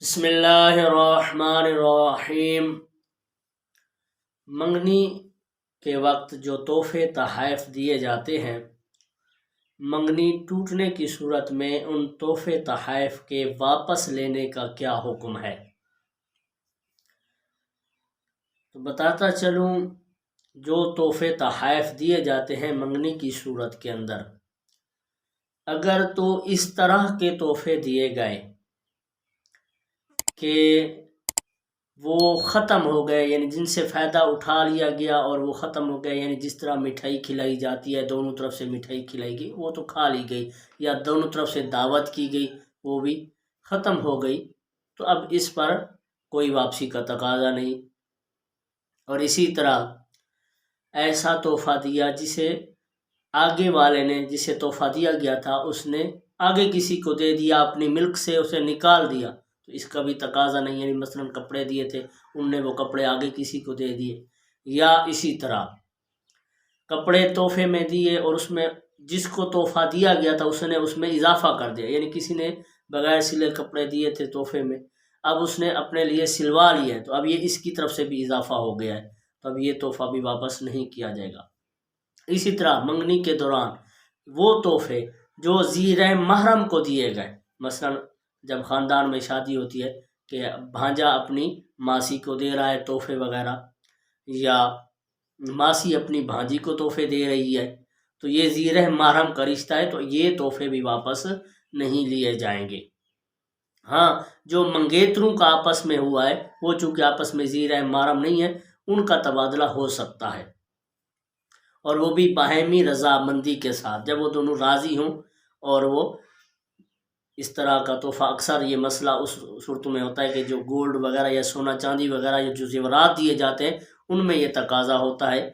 بسم اللہ الرحمن الرحیم۔ منگنی کے وقت جو تحفے تحائف دیے جاتے ہیں، منگنی ٹوٹنے کی صورت میں ان تحفے تحائف کے واپس لینے کا کیا حکم ہے؟ تو بتاتا چلوں، جو تحفے تحائف دیے جاتے ہیں منگنی کی صورت کے اندر، اگر تو اس طرح کے تحفے دیے گئے کہ وہ ختم ہو گئے، یعنی جن سے فائدہ اٹھا لیا گیا اور وہ ختم ہو گئے، یعنی جس طرح مٹھائی کھلائی جاتی ہے، دونوں طرف سے مٹھائی کھلائی گئی وہ تو کھا لی گئی، یا دونوں طرف سے دعوت کی گئی وہ بھی ختم ہو گئی، تو اب اس پر کوئی واپسی کا تقاضا نہیں۔ اور اسی طرح ایسا تحفہ دیا جسے آگے والے نے، جسے تحفہ دیا گیا تھا اس نے آگے کسی کو دے دیا، اپنی ملک سے اسے نکال دیا، تو اس کا بھی تقاضا نہیں، یعنی مثلا کپڑے دیے تھے ان نے وہ کپڑے آگے کسی کو دے دیے، یا اسی طرح کپڑے تحفے میں دیے اور اس میں جس کو تحفہ دیا گیا تھا اس نے اس میں اضافہ کر دیا، یعنی کسی نے بغیر سلے کپڑے دیے تھے تحفے میں، اب اس نے اپنے لیے سلوا لیے ہیں، تو اب یہ اس کی طرف سے بھی اضافہ ہو گیا ہے، تو اب یہ تحفہ بھی واپس نہیں کیا جائے گا۔ اسی طرح منگنی کے دوران وہ تحفے جو زیر محرم کو دیے گئے، مثلا جب خاندان میں شادی ہوتی ہے کہ بھانجا اپنی ماسی کو دے رہا ہے تحفے وغیرہ، یا ماسی اپنی بھانجی کو تحفے دے رہی ہے، تو یہ زیر محرم کا رشتہ ہے، تو یہ تحفے بھی واپس نہیں لیے جائیں گے۔ ہاں، جو منگیتروں کا آپس میں ہوا ہے وہ چونکہ آپس میں زیر محرم نہیں ہے، ان کا تبادلہ ہو سکتا ہے، اور وہ بھی باہمی رضامندی کے ساتھ، جب وہ دونوں راضی ہوں، اور وہ اس طرح کا تحفہ اکثر یہ مسئلہ اس صورتوں میں ہوتا ہے کہ جو گولڈ وغیرہ یا سونا چاندی وغیرہ یا جو زیورات دیے جاتے ہیں ان میں یہ تقاضا ہوتا ہے،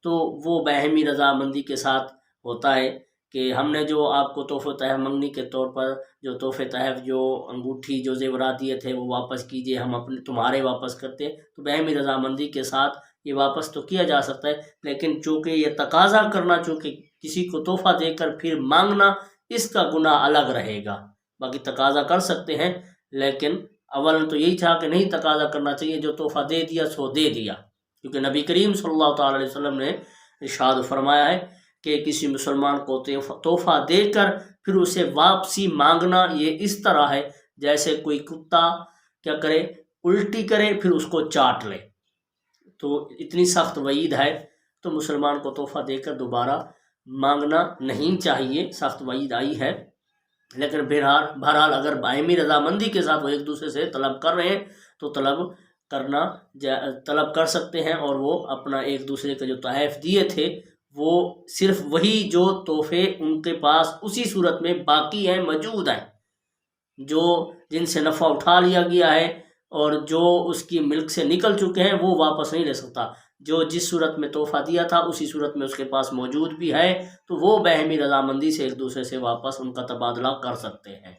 تو وہ باہمی رضامندی کے ساتھ ہوتا ہے کہ ہم نے جو آپ کو تحفہ تحائف منگنی کے طور پر جو تحفے تحائف، جو انگوٹھی، جو زیورات دیے تھے وہ واپس کیجئے، ہم اپنے تمہارے واپس کرتے ہیں، تو باہمی رضامندی کے ساتھ یہ واپس تو کیا جا سکتا ہے، لیکن چونکہ یہ تقاضا کرنا، چونکہ کسی کو تحفہ دے کر پھر مانگنا، اس کا گناہ الگ رہے گا۔ باقی تقاضا کر سکتے ہیں، لیکن اول تو یہی تھا کہ نہیں تقاضا کرنا چاہیے، جو تحفہ دے دیا سو دے دیا، کیونکہ نبی کریم صلی اللہ تعالی علیہ وسلم نے ارشاد فرمایا ہے کہ کسی مسلمان کو تحفہ دے کر پھر اسے واپسی مانگنا یہ اس طرح ہے جیسے کوئی کتا کیا کرے، الٹی کرے پھر اس کو چاٹ لے، تو اتنی سخت وعید ہے، تو مسلمان کو تحفہ دے کر دوبارہ مانگنا نہیں چاہیے، سخت وعید آئی ہے۔ لیکن بہرحال اگر باہمی رضامندی کے ساتھ وہ ایک دوسرے سے طلب کر رہے ہیں تو طلب کر سکتے ہیں، اور وہ اپنا ایک دوسرے کے جو تحائف دیے تھے وہ صرف وہی جو تحفے ان کے پاس اسی صورت میں باقی ہیں، موجود ہیں، جو جن سے نفع اٹھا لیا گیا ہے اور جو اس کی ملک سے نکل چکے ہیں وہ واپس نہیں لے سکتا، جو جس صورت میں تحفہ دیا تھا اسی صورت میں اس کے پاس موجود بھی ہے، تو وہ باہمی رضامندی سے ایک دوسرے سے واپس ان کا تبادلہ کر سکتے ہیں۔